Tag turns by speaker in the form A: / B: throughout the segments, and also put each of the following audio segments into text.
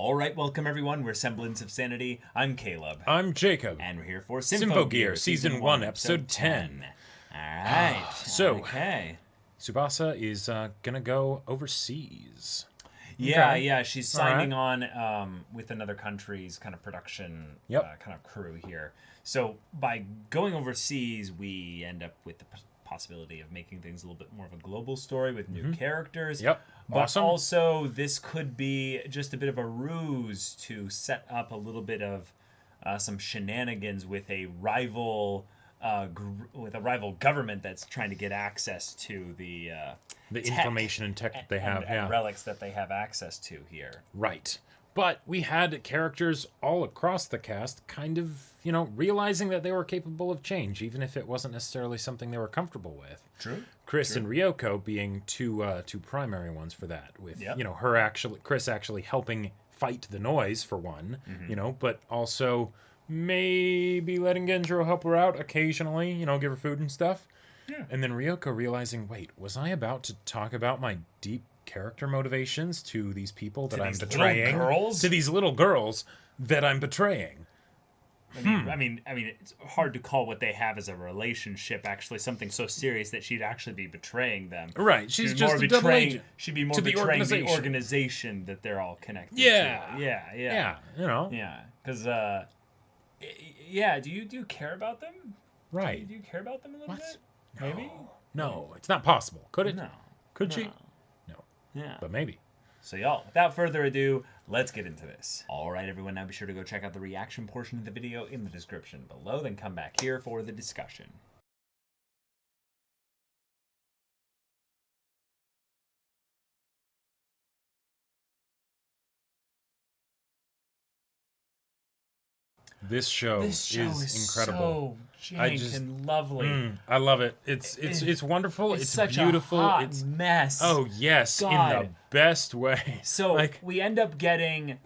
A: All right, welcome everyone. We're Semblance of Sanity. I'm Caleb.
B: I'm Jacob.
A: And we're here for
B: Symphogear, Season 1, Episode 10.
A: All right. Okay.
B: Tsubasa is gonna go overseas.
A: Yeah,
B: Okay.
A: yeah. She's signing on with another country's kind of production kind of crew here. So by going overseas, we end up with the possibility of making things a little bit more of a global story with new characters.
B: Yep.
A: But
B: Awesome.
A: also, this could be just a bit of a ruse to set up a little bit of some shenanigans with a rival government that's trying to get access to the
B: information and tech that they have,
A: and relics that they have access to here.
B: Right. But we had characters all across the cast kind of, realizing that they were capable of change, even if it wasn't necessarily something they were comfortable with.
A: True.
B: Chris and Ryoko being two primary ones for that, with Chris actually helping fight the noise for one, but also maybe letting Genjiro help her out occasionally, give her food and stuff.
A: Yeah.
B: And then Ryoko realizing, wait, was I about to talk about my deep character motivations to these people that I'm betraying? To these little girls that I'm betraying.
A: I mean, it's hard to call what they have as a relationship actually something so serious that she'd actually be betraying them.
B: Right, she's just a double agent.
A: She'd be more betraying the organization that they're all connected to.
B: Yeah,
A: Yeah, because, do you care about them?
B: Right.
A: Do you care about them a little bit?
B: No.
A: Maybe?
B: No, it's not possible. Could it?
A: No.
B: Could she? No.
A: Yeah.
B: But maybe.
A: So y'all, without further ado, let's get into this. All right, everyone, now be sure to go check out the reaction portion of the video in the description below, then come back here for the discussion.
B: This show is incredible.
A: So jank and lovely.
B: I love it. It's wonderful. It's
A: such
B: beautiful.
A: A hot
B: it's
A: mess.
B: Oh yes,
A: God.
B: in the best way.
A: So we end up getting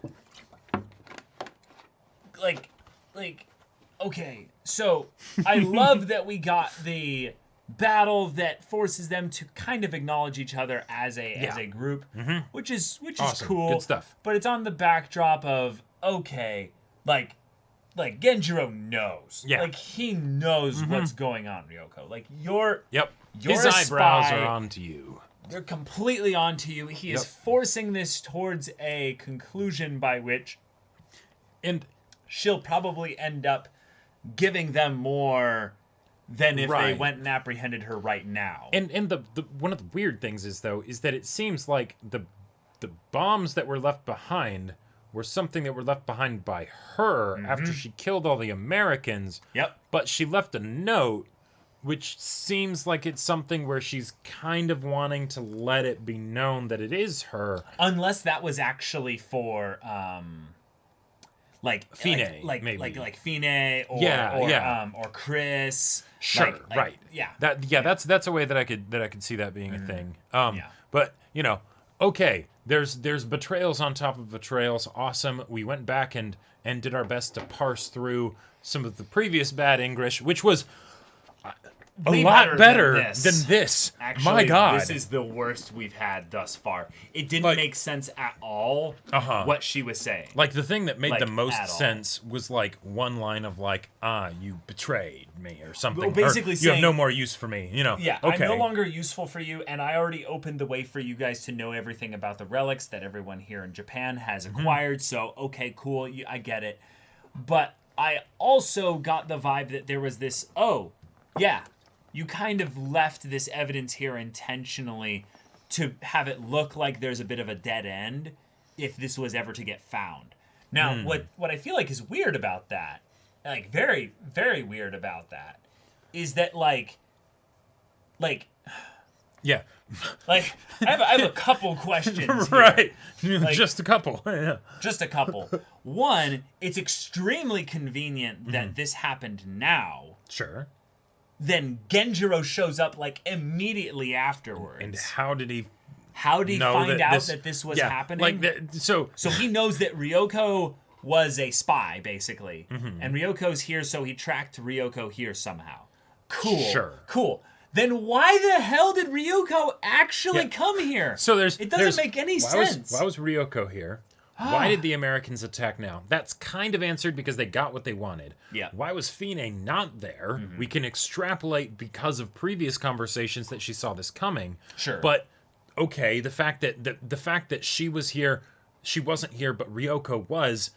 A: okay. So I love that we got the battle that forces them to kind of acknowledge each other as a group, which is
B: Awesome.
A: cool.
B: Good stuff.
A: But it's on the backdrop of like Genjiro knows.
B: Yeah.
A: Like he knows what's going on, Ryoko. Like you're
B: His eyebrows are onto you.
A: They're completely onto you. He is forcing this towards a conclusion by which she'll probably end up giving them more than if they went and apprehended her right now.
B: And the one of the weird things is that it seems like the bombs that were left behind were something that were left behind by her after she killed all the Americans.
A: Yep.
B: But she left a note, which seems like it's something where she's kind of wanting to let it be known that it is her.
A: Unless that was actually for
B: Fine,
A: maybe like Fine or Chris.
B: Sure, right.
A: Yeah.
B: That's a way that I could see that being a thing. But okay, there's betrayals on top of betrayals. Awesome. We went back and did our best to parse through some of the previous bad English, which was a lot better than this.
A: Actually,
B: my God,
A: this is the worst we've had thus far. It didn't make sense at all what she was saying.
B: Like, the thing that made the most sense was, one line of, you betrayed me, or something.
A: Well, basically
B: you have no more use for me,
A: Yeah,
B: okay.
A: I'm no longer useful for you, and I already opened the way for you guys to know everything about the relics that everyone here in Japan has acquired, so, okay, cool, I get it. But I also got the vibe that there was this, you kind of left this evidence here intentionally to have it look like there's a bit of a dead end if this was ever to get found. Now, what I feel like is weird about that, very, very weird about that, is that,
B: yeah.
A: I have a couple questions here.
B: Right. Just a couple. Yeah.
A: Just a couple. One, it's extremely convenient that this happened now.
B: Sure.
A: Then Genjiro shows up immediately afterwards.
B: And how did he
A: find out that this was happening?
B: So
A: he knows that Ryoko was a spy, basically. And Ryoko's here, so he tracked Ryoko here somehow. Cool.
B: Sure.
A: Cool. Then why the hell did Ryoko actually come here?
B: So
A: it doesn't make any sense.
B: Why was Ryoko here? Why did the Americans attack now? That's kind of answered because they got what they wanted.
A: Yeah.
B: Why was Fine not there? We can extrapolate because of previous conversations that she saw this coming.
A: Sure.
B: But okay, the fact that she was here, she wasn't here, but Ryoko was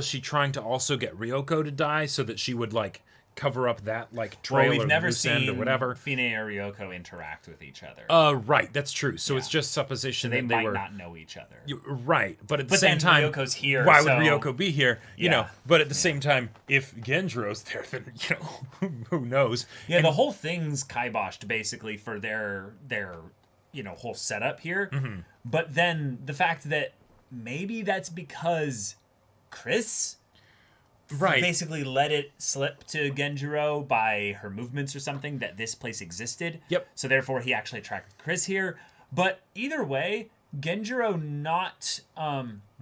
B: she trying to also get Ryoko to die so that she would like cover up that like trail
A: we've
B: or
A: never
B: loose end
A: seen
B: or whatever?
A: Fine or Ryoko interact with each other.
B: Right, that's true. So it's just supposition
A: they
B: that they
A: might
B: were
A: not know each other.
B: Right, but at the
A: But
B: same
A: then
B: time,
A: Ryoko's here,
B: why
A: so-
B: would Ryoko be here? You
A: Yeah.
B: know, but at the same time, if Genjiro's there, then you know, who knows?
A: Yeah, the whole thing's kiboshed basically for their whole setup here. But then the fact that maybe that's because Chris
B: Right.
A: basically let it slip to Genjiro by her movements or something that this place existed.
B: Yep.
A: So therefore he actually tracked Chris here. But either way, Genjiro not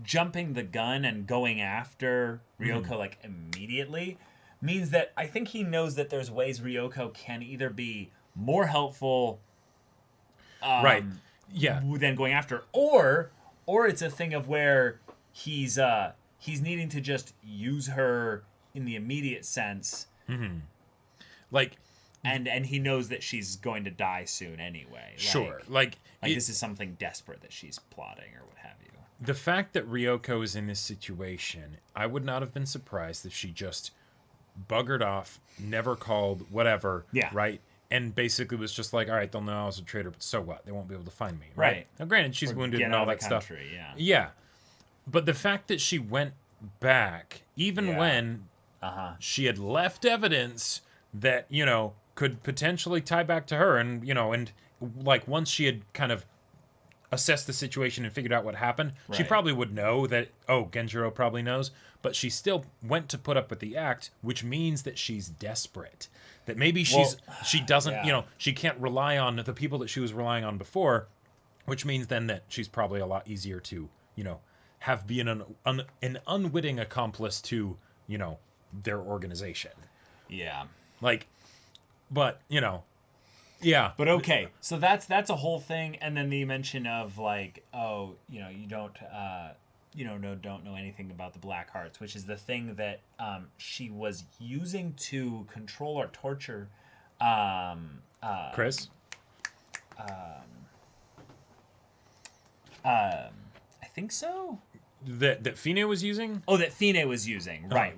A: jumping the gun and going after Ryoko like immediately means that I think he knows that there's ways Ryoko can either be more helpful
B: Right. Yeah.
A: than going after, or it's a thing of where he's needing to just use her in the immediate sense,
B: Like,
A: and he knows that she's going to die soon anyway.
B: sure.
A: Like
B: It-
A: this is something desperate that she's plotting or what have you.
B: the fact that Ryoko is in this situation, I would not have been surprised if she just buggered off, never called, whatever.
A: Yeah.
B: Right. And basically was just like, all right, they'll know I was a traitor, but so what? They won't be able to find me.
A: Right.
B: Now, granted, she's
A: Or
B: wounded
A: get
B: and
A: out
B: all
A: of
B: that
A: the
B: stuff.
A: country, yeah.
B: Yeah. But the fact that she went back, even
A: Yeah.
B: when she had left evidence that, you know, could potentially tie back to her, and, you know, and like once she had kind of assessed the situation and figured out what happened, she
A: Right.
B: probably would know that, oh, Genjiro probably knows, but she still went to put up with the act, which means that she's desperate. That maybe she doesn't,
A: yeah.
B: you know, she can't rely on the people that she was relying on before, which means then that she's probably a lot easier to, you know, have been an unwitting accomplice to, you know, their organization.
A: Yeah.
B: Like, but, you know, yeah.
A: But okay, so that's a whole thing, and then the mention of like, oh, you know, you don't know anything about the Black Hearts, which is the thing that she was using to control or torture.
B: Chris?
A: I think so.
B: That Fine was using?
A: Oh, that Fine was using. Right.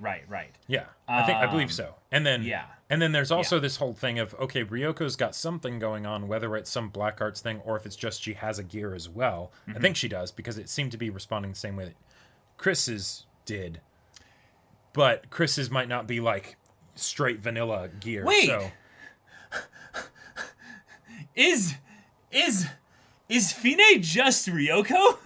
B: Yeah, I believe so. And then
A: yeah.
B: and then there's also this whole thing of, okay, Ryoko's got something going on, whether it's some Black Arts thing or if it's just she has a gear as well. I think she does, because it seemed to be responding the same way that Chris's did. But Chris's might not be like straight vanilla gear.
A: Wait.
B: So
A: Is Fine just Ryoko?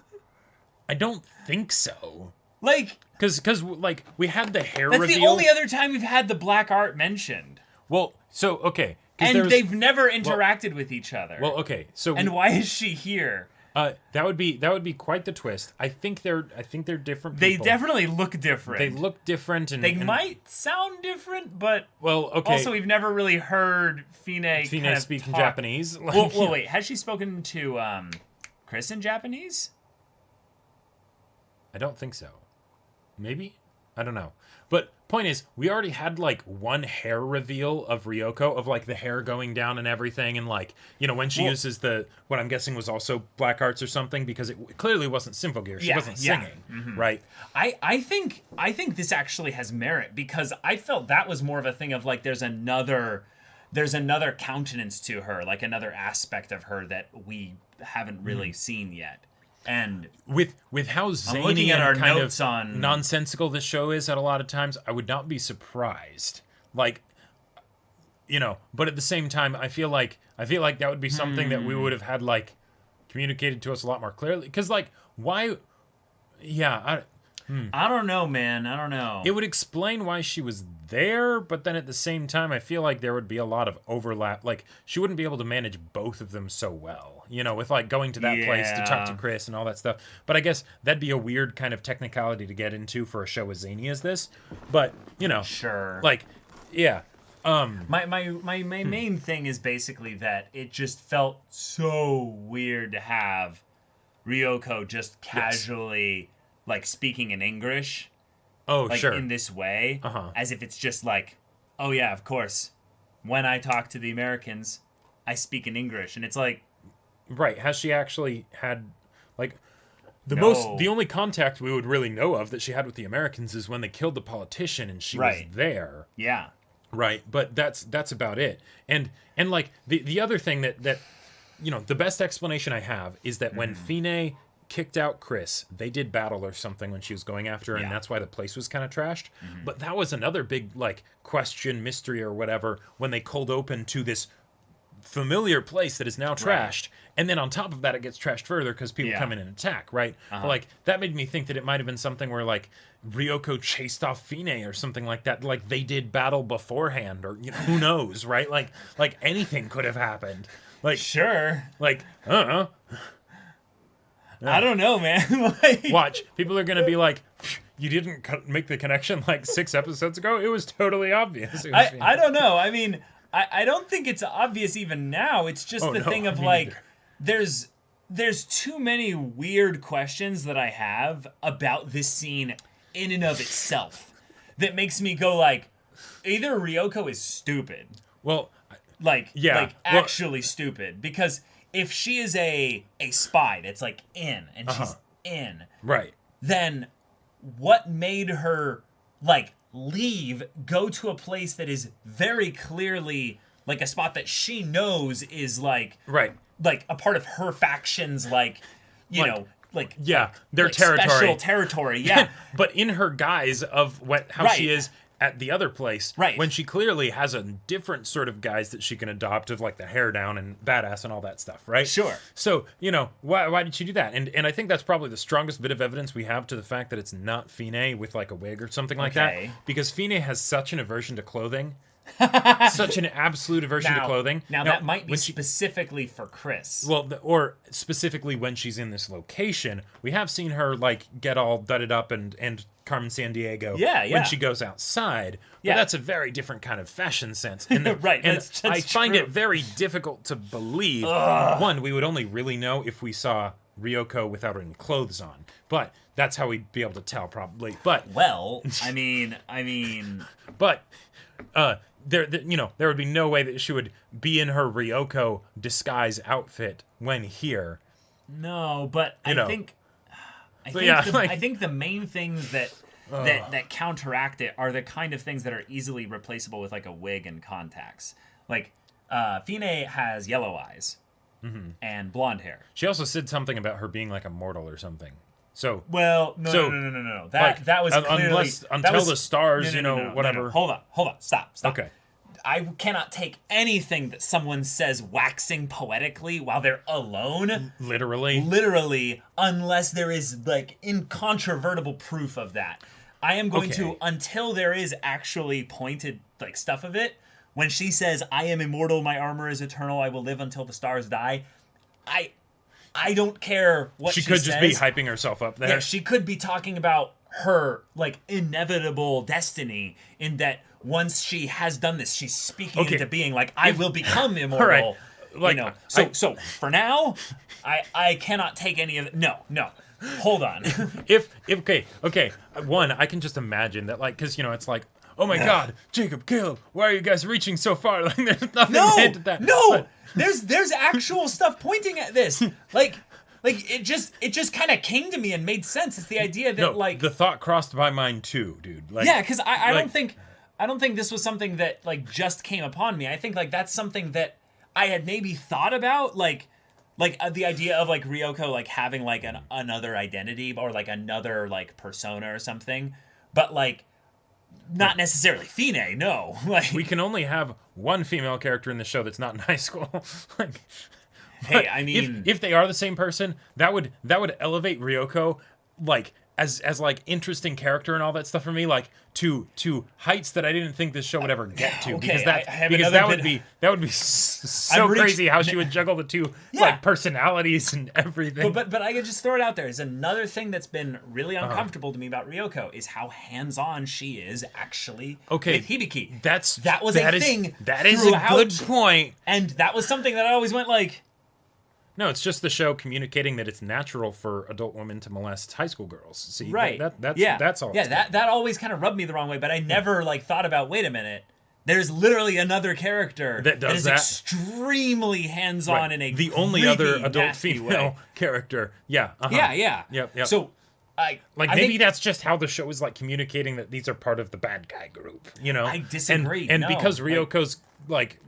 B: I don't think so.
A: Like,
B: Because like we had the hair
A: that's
B: reveal.
A: the only other time we've had the Black Art mentioned.
B: Well, so okay, 'cause
A: And
B: there's-
A: they've never interacted with each other.
B: well, okay, so
A: and why is she here?
B: that would be quite the twist. I think they're different
A: They
B: people.
A: definitely look different.
B: They look different, and
A: They
B: and-
A: might sound different, but
B: Well, okay.
A: also we've never really heard Fine kind of
B: speaking
A: talk.
B: Japanese. Like,
A: Well, wait, has she spoken to Chris in Japanese?
B: I don't think so. Maybe? I don't know. But point is, we already had like one hair reveal of Ryoko, of like the hair going down and everything, and like, you know, when she uses the what I'm guessing was also Black Arts or something, because it clearly wasn't Symphogear. She wasn't singing, right?
A: I think this actually has merit, because I felt that was more of a thing of like there's another countenance to her, like another aspect of her that we haven't really seen yet. And
B: With how zany
A: looking at
B: and
A: our
B: kind
A: notes
B: of
A: on-
B: nonsensical this show is at a lot of times, I would not be surprised. Like, you know, but at the same time, I feel like that would be something that we would have had like communicated to us a lot more clearly. Because like, why? Yeah,
A: I don't know, man. I don't know.
B: it would explain why she was there, but then at the same time, I feel like there would be a lot of overlap. Like, she wouldn't be able to manage both of them so well, you know, with like going to that place to talk to
A: Yeah.
B: Chris and all that stuff. But I guess that'd be a weird kind of technicality to get into for a show as zany as this. But, you know,
A: Sure.
B: like, yeah.
A: My main thing is basically that it just felt so weird to have Ryoko just casually like speaking in English.
B: Oh,
A: like,
B: sure.
A: In this way,
B: Uh-huh.
A: as if it's just like, oh yeah, of course. When I talk to the Americans, I speak in English, and it's like,
B: right? Has she actually had like
A: No.
B: the only contact we would really know of that she had with the Americans is when they killed the politician and she
A: Right.
B: was there.
A: yeah,
B: Right, but that's about it. And like the other thing that the best explanation I have is that when Fine kicked out Chris, they did battle or something when she was going after her, and
A: Yeah.
B: that's why the place was kind of trashed. But that was another big like question, mystery, or whatever when they cold open to this familiar place that is now trashed, and then on top of that it gets trashed further because people
A: Yeah.
B: come in and attack, right? Like that made me think that it might have been something where like Ryoko chased off Fine or something like that, like they did battle beforehand, or who knows, right? Like anything could have happened. Like
A: sure.
B: like
A: I don't know, man. Like,
B: watch, people are gonna be like, you didn't make the connection like 6 episodes ago. It was totally obvious. It was
A: I don't know. I mean, I don't think it's obvious even now. It's just the thing of
B: me
A: like,
B: neither.
A: there's too many weird questions that I have about this scene in and of itself that makes me go like, either Ryoko is stupid,
B: Well,
A: like
B: Yeah,
A: like
B: well-
A: actually stupid, because if she is a spy that's like in and she's in,
B: right.
A: then what made her like leave, go to a place that is very clearly like a spot that she knows is like
B: Right.
A: like a part of her faction's like you
B: Like-
A: know like
B: Yeah, their
A: like
B: territory.
A: special territory, yeah.
B: But in her guise of how
A: Right.
B: she is at the other place,
A: Right.
B: when she clearly has a different sort of guise that she can adopt of like the hair down and badass and all that stuff, right?
A: Sure.
B: So, why did she do that? And I think that's probably the strongest bit of evidence we have to the fact that it's not Fine with like a wig or something like
A: Okay.
B: that. Because Fine has such an aversion to clothing. Such an absolute aversion to
A: Now-
B: clothing.
A: Now that might be
B: when she-
A: specifically for Chris.
B: Well, or specifically when she's in this location, we have seen her like get all dudded up and Carmen Sandiego.
A: Yeah, yeah.
B: When she goes outside,
A: Yeah.
B: but that's a very different kind of fashion sense. And
A: Right,
B: And
A: that's
B: I find
A: true.
B: it very difficult to believe. One, we would only really know if we saw Ryoko without any clothes on, but that's how we'd be able to tell probably. But
A: Well, I mean,
B: there would be no way that she would be in her Ryoko disguise outfit when here.
A: no, but I
B: know.
A: think
B: yeah,
A: I think the main things that counteract it are the kind of things that are easily replaceable with like a wig and contacts. Like Fine has yellow eyes and blonde hair.
B: She also said something about her being like immortal or something. So
A: Well, no. That was clearly
B: until the stars,
A: no.
B: whatever.
A: Hold on. Stop.
B: Okay.
A: I cannot take anything that someone says waxing poetically while they're alone, literally, unless there is like incontrovertible proof of that. I am going to, until there is actually pointed like stuff of it. When she says, "I am immortal, my armor is eternal, I will live until the stars die," I don't care what she
B: She could
A: says.
B: just be hyping herself up there.
A: Yeah, she could be talking about her like inevitable destiny in that once she has done this, she's speaking into being like, I will become immortal.
B: Right. Like,
A: So for now, I cannot take any of it. No. Hold on.
B: Okay. One, I can just imagine that, like, because it's like, oh my God, Jacob, Caleb, why are you guys reaching so far? Like, there's nothing to hint at that.
A: No.
B: But-
A: There's actual stuff pointing at this. Like it just kind of came to me and made sense. It's the idea that
B: no,
A: like
B: the thought crossed by mine too, dude. Like,
A: yeah, because I
B: like-
A: don't think this was something that like just came upon me. I think like that's something that I had maybe thought about, like the idea of like Ryoko like having like another identity or like another like persona or something, but like not necessarily Fine. No, like
B: we can only have one female character in the show that's not in high school. Like,
A: hey, I mean,
B: if they are the same person, that would elevate Ryoko like as like interesting character and all that stuff for me, like to heights that I didn't think this show would ever get to.
A: Okay,
B: because
A: I have
B: because
A: another
B: that would be so crazy how she would juggle the two like personalities and everything.
A: But I could just throw it out there. Is another thing that's been really uncomfortable to me about Ryoko is how hands-on she is actually with Hibiki. That was a thing.
B: That is a good point.
A: And that was something that I always went like,
B: No, it's just the show communicating that it's natural for adult women to molest high school girls. See,
A: Right.
B: That's all.
A: Yeah, that always kind of rubbed me the wrong way, but I never like thought about, wait a minute. There's literally another character
B: that does
A: is
B: that.
A: Extremely hands-on in a
B: the only
A: creepy,
B: other adult
A: nasty
B: female
A: way.
B: character. Yeah.
A: Yeah.
B: Yep.
A: So
B: maybe that's just how the show is like communicating that these are part of the bad guy group, you know?
A: I disagree.
B: And
A: No,
B: because Ryoko's like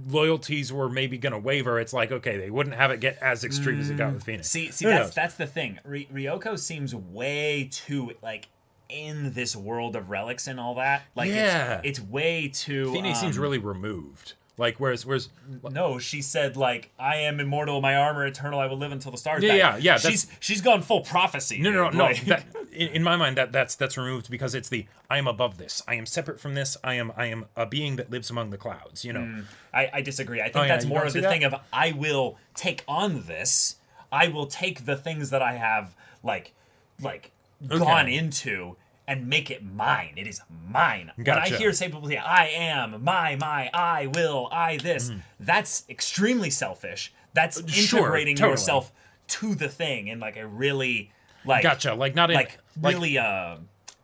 B: loyalties were maybe gonna waver, it's like, okay, they wouldn't have it get as extreme as it got with Phoenix.
A: See, that's the thing. Ryoko seems way too like in this world of relics and all that. Like it's way too.
B: Phoenix seems really removed. Like whereas
A: no, she said like, I am immortal, my armor eternal, I will live until the stars die.
B: Yeah.
A: She's gone full prophecy.
B: No.
A: Like,
B: That, in my mind, that's removed because it's the I am above this. I am separate from this. I am a being that lives among the clouds. You know.
A: I disagree. I think that's more of the thing of I will take on this. I will take the things that I have gone into and make it mine. It is mine.
B: Gotcha.
A: When I hear people say, I am, my, I will, I this, that's extremely selfish. That's integrating yourself to the thing in like a really
B: gotcha. Like not in
A: really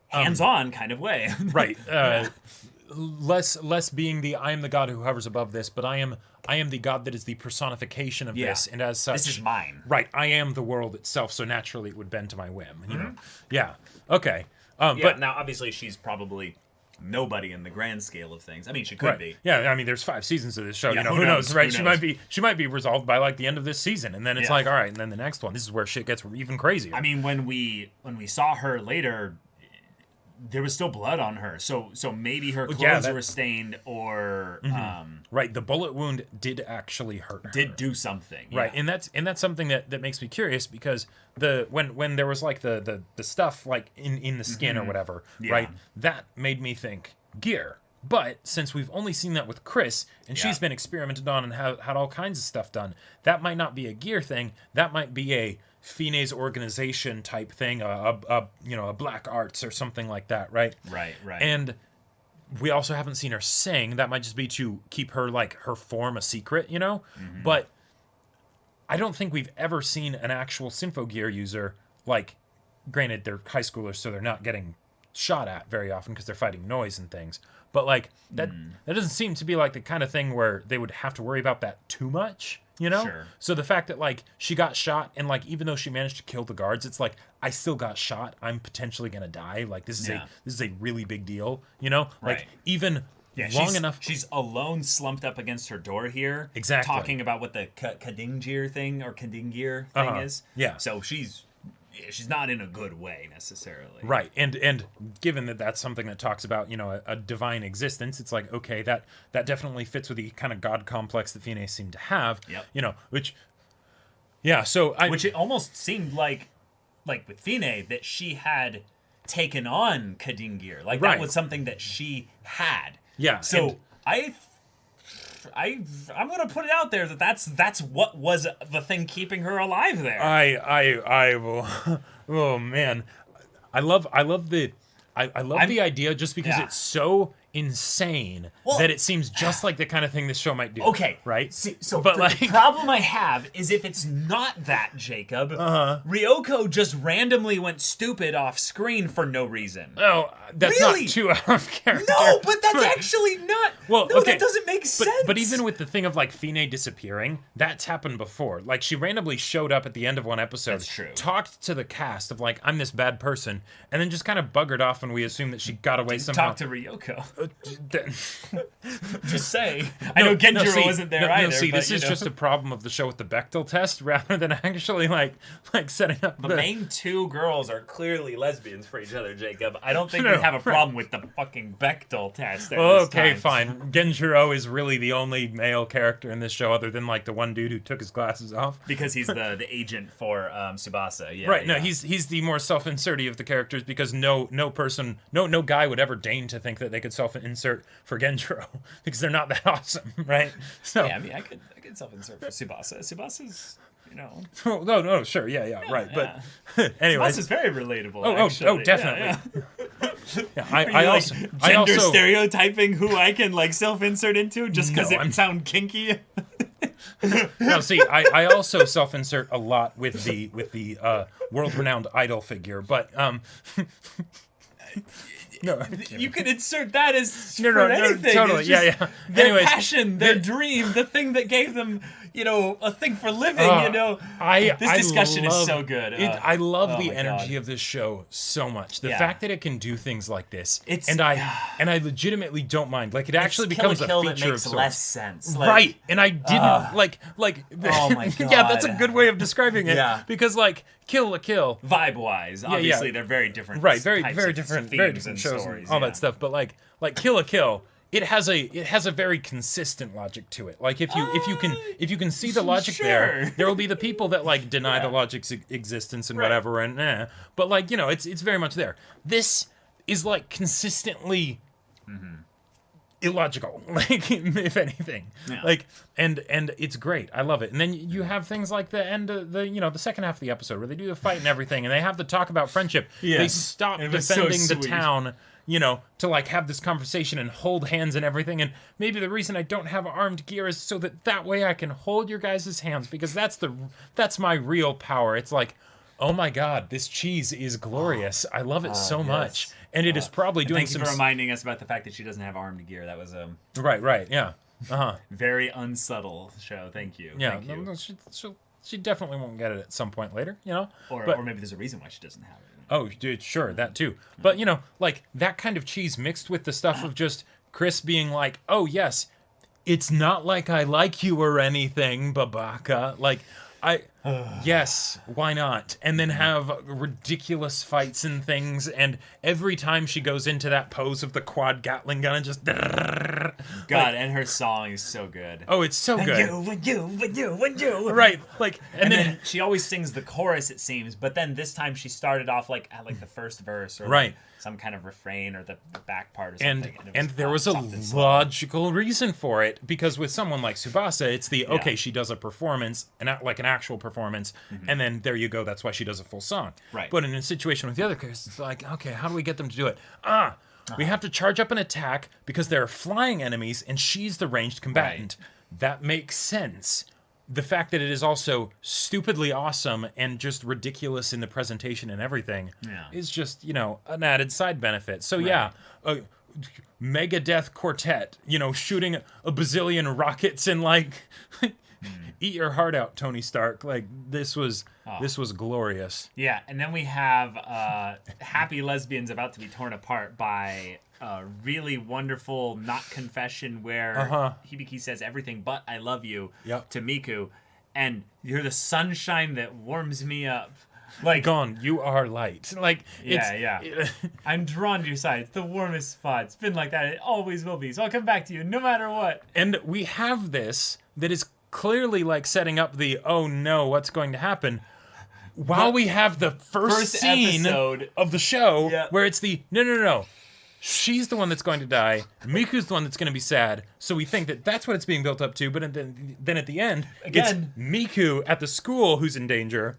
A: hands-on kind of way.
B: Right. Less being the I am the god who hovers above this, but I am the god that is the personification of this, and as such,
A: this is mine.
B: Right. I am the world itself, so naturally it would bend to my whim. You know. Yeah. Okay. But
A: now obviously she's probably nobody in the grand scale of things. I mean, she could be.
B: Yeah, I mean, there's 5 seasons of this show.
A: Yeah,
B: you know, who knows, right? She might be resolved by like the end of this season, and then it's like, all right, and then the next one. This is where shit gets even crazier.
A: I mean, when we saw her later, there was still blood on her, so maybe her clothes were stained, or
B: right. The bullet wound did actually hurt her.
A: Did do something,
B: right? And that's something that makes me curious because when there was like the stuff like in the skin or whatever, right? That made me think gear. But since we've only seen that with Chris, and she's been experimented on and had all kinds of stuff done, that might not be a gear thing. That might be a Fine's organization type thing, a black arts or something like that, right?
A: Right.
B: And we also haven't seen her sing. That might just be to keep her her form a secret, you know? But I don't think we've ever seen an actual Symphogear user, granted they're high schoolers, so they're not getting shot at very often because they're fighting noise and things. But that doesn't seem to be like the kind of thing where they would have to worry about that too much. You know?
A: Sure.
B: So the fact that she got shot and even though she managed to kill the guards, it's I still got shot. I'm potentially gonna die. This is a really big deal. You know?
A: Right.
B: Even long enough.
A: She's alone, slumped up against her door here.
B: Exactly.
A: Talking about what the Kadingir thing or Kadingir thing is.
B: Yeah.
A: So she's not in a good way necessarily.
B: Right. And given that that's something that talks about, a divine existence, it's okay, that definitely fits with the kind of god complex that Fine seemed to have.
A: Yep.
B: Which it
A: almost seemed like with Fine that she had taken on Kadingir. That was something that she had.
B: Yeah.
A: So I'm gonna put it out there that's what was the thing keeping her alive there.
B: I will. Oh man, I love the idea just because it's so insane that it seems just like the kind of thing this show might do.
A: Okay,
B: right?
A: See, so the problem I have is if it's not that, Jacob, Ryoko just randomly went stupid off screen for no reason.
B: Oh, that's
A: really?
B: Not too out of character.
A: No, but that's actually not. Well, no, that doesn't make sense.
B: But even with the thing of Fine disappearing, that's happened before. She randomly showed up at the end of one episode,
A: that's true.
B: Talked to the cast of I'm this bad person, and then just kind of buggered off, and we assumed that she got away somehow.
A: Talk to Ryoko. Just say. I know Genjiro wasn't there either.
B: See, this is just a problem of the show with the Bechdel test rather than actually setting up
A: the main two girls are clearly lesbians for each other, Jacob. I don't think we have a problem with the fucking Bechdel test.
B: Okay, fine. Genjiro is really the only male character in this show other than the one dude who took his glasses off.
A: Because he's the agent for Tsubasa. Yeah.
B: Right. Yeah. No, he's the more self-inserty of the characters because no guy would ever deign to think that they could self-insert for Genjiro because they're not that awesome, right? So
A: yeah, I mean, I could self-insert for Tsubasa. Tsubasa's,
B: no, sure, yeah, right.
A: Yeah.
B: But anyway,
A: Tsubasa's very relatable.
B: Oh, definitely. Yeah. I also
A: stereotyping who I can self-insert into just because it sound kinky.
B: Now, see, I also self-insert a lot with the world-renowned idol figure, but no,
A: you can insert that as
B: no,
A: anything.
B: totally,
A: It's just their
B: Anyways,
A: passion, their dream, the thing that gave them, a thing for living. This discussion is so good.
B: I love the
A: my
B: energy
A: God.
B: of this show so much. The
A: Yeah.
B: fact that it can do things like this,
A: It's-
B: and I legitimately don't mind. Like, it actually becomes a
A: Kill
B: feature
A: that makes
B: of sorts.
A: less sense.
B: Right, and I didn't like.
A: Oh my
B: Yeah, that's a
A: God.
B: good way of describing it.
A: Yeah.
B: Because Kill la Kill.
A: Vibe-wise, obviously they're very different.
B: Right, very
A: types
B: very
A: of
B: different,
A: themes
B: very different
A: and
B: shows
A: stories,
B: and all
A: yeah.
B: that stuff. But like Kill la Kill, it has a very consistent logic to it. Like if you can see the logic
A: sure.
B: there will be the people that like deny the logic's existence and whatever, and but it's very much there. This is like consistently illogical, like if anything, and it's great. I love it. And then you have things like the end of the second half of the episode where they do the fight and everything, and they have to talk about friendship. They stop
A: It was so
B: defending the
A: sweet.
B: town, to like have this conversation and hold hands and everything. And maybe the reason I don't have armed gear is so that way I can hold your guys' hands, because that's my real power. It's like, oh my God, this cheese is glorious. I love it so much. And it is probably doing
A: Thank you for reminding us about the fact that she doesn't have armed gear. That was
B: right, yeah.
A: very unsubtle show. Thank you.
B: Yeah,
A: Thank you.
B: no, she definitely won't get it at some point later,
A: Or maybe there's a reason why she doesn't have it.
B: Oh, dude, sure, that too. But, like, that kind of cheese mixed with the stuff of just Chris being like, oh, yes, it's not like I like you or anything, Babaka. Like, yes, why not? And then have ridiculous fights and things, and every time she goes into that pose of the quad Gatling gun and just...
A: God, and her song is so good.
B: Oh, it's so good.
A: When you.
B: Right, like,
A: And then she always sings the chorus, it seems, but then this time she started off like at the first verse or
B: Right.
A: some kind of refrain or the back part or
B: And
A: something.
B: there was a logical reason for it, because with someone like Tsubasa, it's she does a performance, an actual performance, and then there you go, that's why she does a full song.
A: Right.
B: But in a situation with the other characters, it's like, okay, how do we get them to do it? We have to charge up an attack because there are flying enemies and she's the ranged combatant. Right. That makes sense. The fact that it is also stupidly awesome and just ridiculous in the presentation and everything is just, an added side benefit. So Megadeth Quartet, shooting a bazillion rockets and like eat your heart out, Tony Stark. Like this was glorious.
A: Yeah, and then we have happy lesbians about to be torn apart by a really wonderful not confession where Hibiki says everything but I love you to Miku, and you're the sunshine that warms me up. Like
B: gone, you are light. Like
A: I'm drawn to your side. It's the warmest spot. It's been like that. It always will be. So I'll come back to you no matter what.
B: And we have this that is clearly like setting up the oh no, what's going to happen. While we have the first scene
A: episode
B: of the show where it's the no. She's the one that's going to die. Miku's the one that's going to be sad. So we think that that's what it's being built up to. But then at the end, it's Miku at the school who's in danger.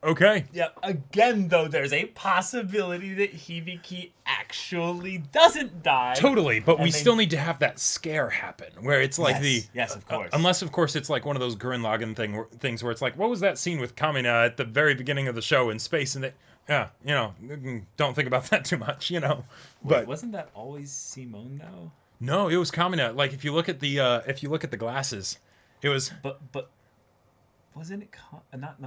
B: Okay.
A: Yeah. Again, though, there's a possibility that Hibiki actually doesn't die.
B: Totally, but we still need to have that scare happen, where it's like
A: yes, of course.
B: Unless, of course, it's like one of those Gurren Lagann things where it's like, what was that scene with Kamina at the very beginning of the show in space? And don't think about that too much, But
A: wait, wasn't that always Simone though?
B: No, it was Kamina. Like if you look at the glasses, it was.
A: But. Wasn't it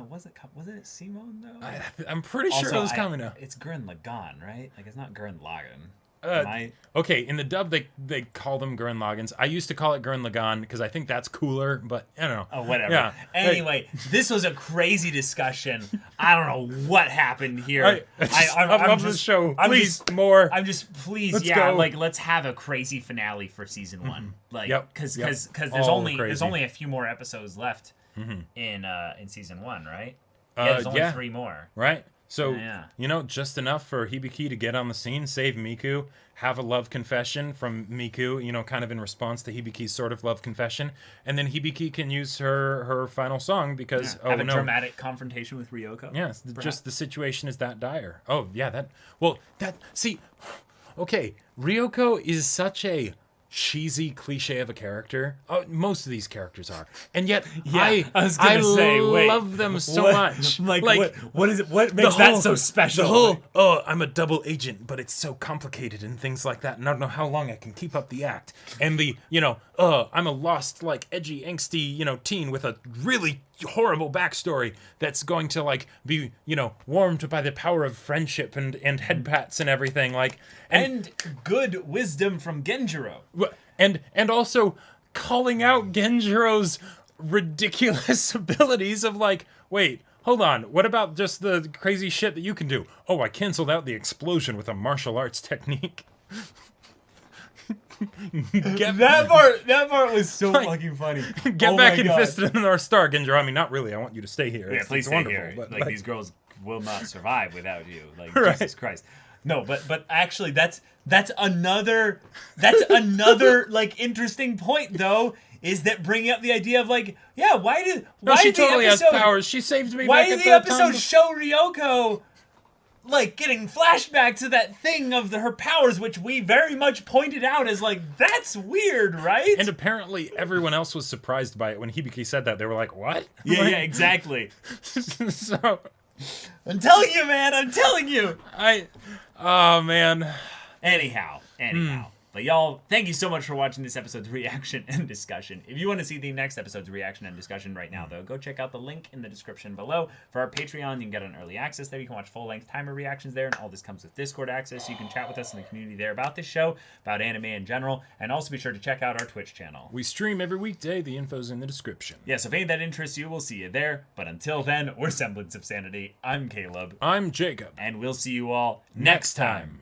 A: wasn't it Simone though?
B: I'm pretty sure it was Kamina.
A: It's Gurren Lagann, right? Like it's not Gurren Lagann.
B: Okay, in the dub they call them Gurren Lagans. I used to call it Gurren Lagann because I think that's cooler, but I don't know.
A: Oh, whatever.
B: Yeah.
A: Anyway, this was a crazy discussion. I don't know what happened here.
B: I love this show. Please,
A: more.
B: Let's
A: go.
B: go.
A: Like let's have a crazy finale for season 1. Like because there's only a few more episodes left in season 1, right? There's only 3 more.
B: Right. So, just enough for Hibiki to get on the scene, save Miku, have a love confession from Miku, kind of in response to Hibiki's sort of love confession. And then Hibiki can use her final song because,
A: have a dramatic confrontation with Ryoko.
B: Yes, just the situation is that dire. Oh, yeah, okay, Ryoko is such a cheesy cliche of a character. Oh, most of these characters are, and yet
A: I was gonna say, wait,
B: love them so much.
A: Like what is it? What makes that so special?
B: The whole I'm a double agent, but it's so complicated and things like that, and I don't know how long I can keep up the act. And the I'm a lost, like, edgy, angsty, teen with a really horrible backstory that's going to, like, be warmed by the power of friendship and head pats and everything, like,
A: and good wisdom from Genjiro.
B: And also calling out Genjiro's ridiculous abilities of, like, wait, hold on, what about just the crazy shit that you can do? Oh, I canceled out the explosion with a martial arts technique.
A: That part was so fucking funny.
B: Get back and fist in the North Star, Genjiro. I mean, not really. I want you to stay here.
A: Yeah, please stay here.
B: But
A: like, these girls will not survive without you. Like,
B: right.
A: Jesus Christ. No, but actually, that's another like interesting point though. Is that bringing up the idea of, like, yeah, why
B: she
A: did
B: totally
A: the episode,
B: has powers. She saved me.
A: Why
B: back
A: did
B: at
A: the
B: that
A: episode
B: time.
A: show Ryoko, like, getting flashback to that thing of her powers, which we very much pointed out as, like, that's weird, right?
B: And apparently everyone else was surprised by it when Hibiki said that. They were like, "What?"
A: Yeah, exactly.
B: So,
A: I'm telling you, man. I'm telling you.
B: Oh man.
A: Anyhow. But y'all, thank you so much for watching this episode's reaction and discussion. If you want to see the next episode's reaction and discussion right now, though, go check out the link in the description below. For our Patreon, you can get an early access there. You can watch full-length timer reactions there, and all this comes with Discord access. You can chat with us in the community there about this show, about anime in general, and also be sure to check out our Twitch channel.
B: We stream every weekday. The info's in the description.
A: Yeah, so if any of that interests you, we'll see you there. But until then, we're Semblance of Sanity. I'm Caleb.
B: I'm Jacob.
A: And we'll see you all next time.